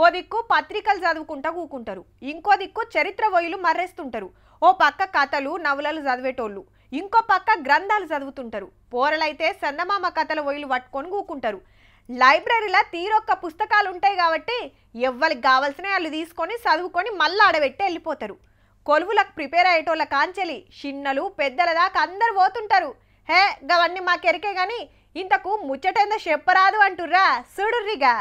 ఓ దిక్కు పత్రికలు చదువుకుంటా కూకుంటారు, ఇంకో దిక్కు చరిత్ర వోయిలు మర్రేస్తుంటారు. ఓ పక్క కథలు నవలలు చదివేటోళ్ళు, ఇంకో పక్క గ్రంథాలు చదువుతుంటారు. పోరలైతే చందమామ కథల వోయిలు పట్టుకొని కూకుంటారు. లైబ్రరీలో తీరొక్క పుస్తకాలు ఉంటాయి కాబట్టి ఎవ్వరికి కావాల్సిన వాళ్ళు తీసుకొని చదువుకొని మళ్ళీ ఆడబెట్టి వెళ్ళిపోతారు. కొలువులకు ప్రిపేర్ అయ్యేటోళ్ళ కాంచెలి చిన్నలు పెద్దల దాకా అందరు పోతుంటారు. హే గవన్నీ మాకెరికే గాని ఇంతకు ముచ్చటేందో చెప్పరాదు అంటుర్రా, చూడుర్రిగా.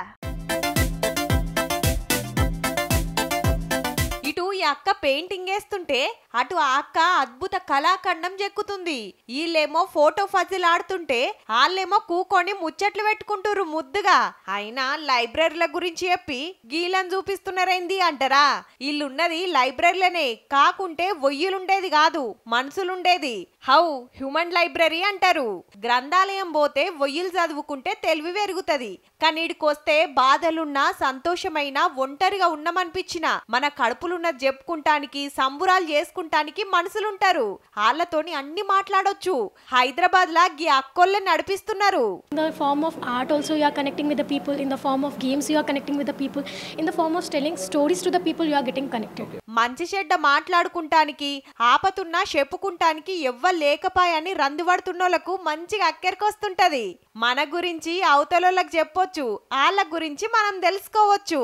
ఇటు ఈ అక్క పెయింటింగ్ వేస్తుంటే అటు ఆ అక్క అద్భుత కళాఖండం చెక్కుతుంది. వీళ్ళేమో ఫోటో ఫజిల్ ఆడుతుంటే వాళ్ళేమో కూకొని ముచ్చట్లు పెట్టుకుంటురు ముద్దుగా. అయినా లైబ్రరీల గురించి చెప్పి గీలను చూపిస్తున్నారైంది అంటారా? వీళ్ళున్నది లైబ్రరీలనే కాకుంటే వొయ్యులుండేది కాదు, మనుషులుండేది. హౌ హ్యూమన్ లైబ్రరీ అంటారు. గ్రంథాలయం పోతే వొయ్యులు చదువుకుంటే తెలివి పెరుగుతుంది. కానీ ఇడికొస్తే బాధలున్నా సంతోషమైన ఒంటరిగా ఉన్నామనిపించిన మన కడుపులున్నది చెప్పుకుంటానికి సంబురాలు చేసుకుంటానికి మనుషులుంటారు. వాళ్ళతోని అన్ని మాట్లాడొచ్చు. హైదరాబాద్ లా గీ అక్కోళ్ళే నడిపిస్తున్నారు. In the form of art also you are connecting with the people, in the form of games you are connecting with the people, in the form of telling stories to the people you are getting connected. మంచి చెడ్డ మాట్లాడుకుంటానికి ఆపతున్నా చెప్పుకుంటానికి ఎవ్వరు లేకపాయని రందుపడుతున్నోళ్లకు మంచిగా అక్కెరకొస్తుంటది. మన గురించి అవతలోళ్ళకి చెప్పొచ్చు, వాళ్ళ గురించి మనం తెలుసుకోవచ్చు.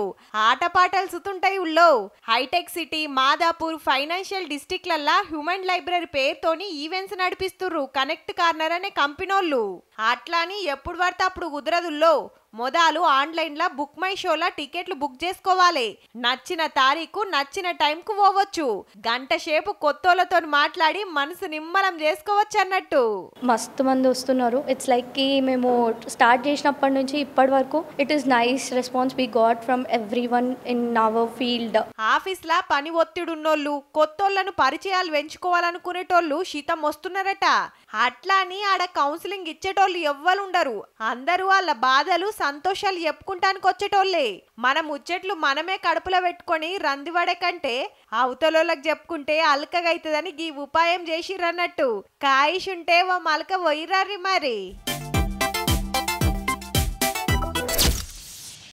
ఆటపాటలు సుతుంటాయి ఉల్లో. హైటెక్ సిటీ, మాదాపూర్, ఫైనాన్షియల్ డిస్ట్రిక్ట్లల్లా హ్యూమన్ లైబ్రరీ పేరుతోని ఈవెంట్స్ నడిపిస్తుర్రు కనెక్ట్ కార్నర్ అనే కంపెనోళ్ళు. అట్లాని ఎప్పుడు పడితే అప్పుడు కుదరదుల్లో. మొదలు ఆన్లైన్లో బుక్ మై షోలా టికెట్లు బుక్ చేసుకోవాలి. నచ్చిన తారీఖు నచ్చిన టైంకు పోవచ్చు. గంట సేపు కొత్తోళ్ళతో మాట్లాడి మనసు నిమ్మలం చేసుకోవచ్చు అన్నట్టు. మస్తు మంది వస్తున్నారు. ఇట్స్ లైక్ మేము స్టార్ట్ చేసినప్పటి నుంచి ఇప్పటి వరకు it is nice response we got from everyone in our field. ఆఫీస్లా పని ఒత్తిడున్నోళ్ళు కొత్తోళ్లను పరిచయాలు పెంచుకోవాలనుకునేటోళ్ళు శీతం వస్తున్నారట. అట్లా అని ఆడ కౌన్సిలింగ్ ఇచ్చేటోళ్ళు ఎవ్వరుండరు. అందరూ వాళ్ళ బాధలు సంతోషాలు చెప్పుకుంటానికి వచ్చేటోళ్ళే. మన ముచ్చట్లు మనమే కడుపులో పెట్టుకొని రందివడే కంటే అవతలోళ్ళకి చెప్పుకుంటే అలకగైతుందని గీ ఉపాయం చేసిరన్నట్టు. కాయిష్ ఉంటే ఓ మలక పోయిరారి మరి.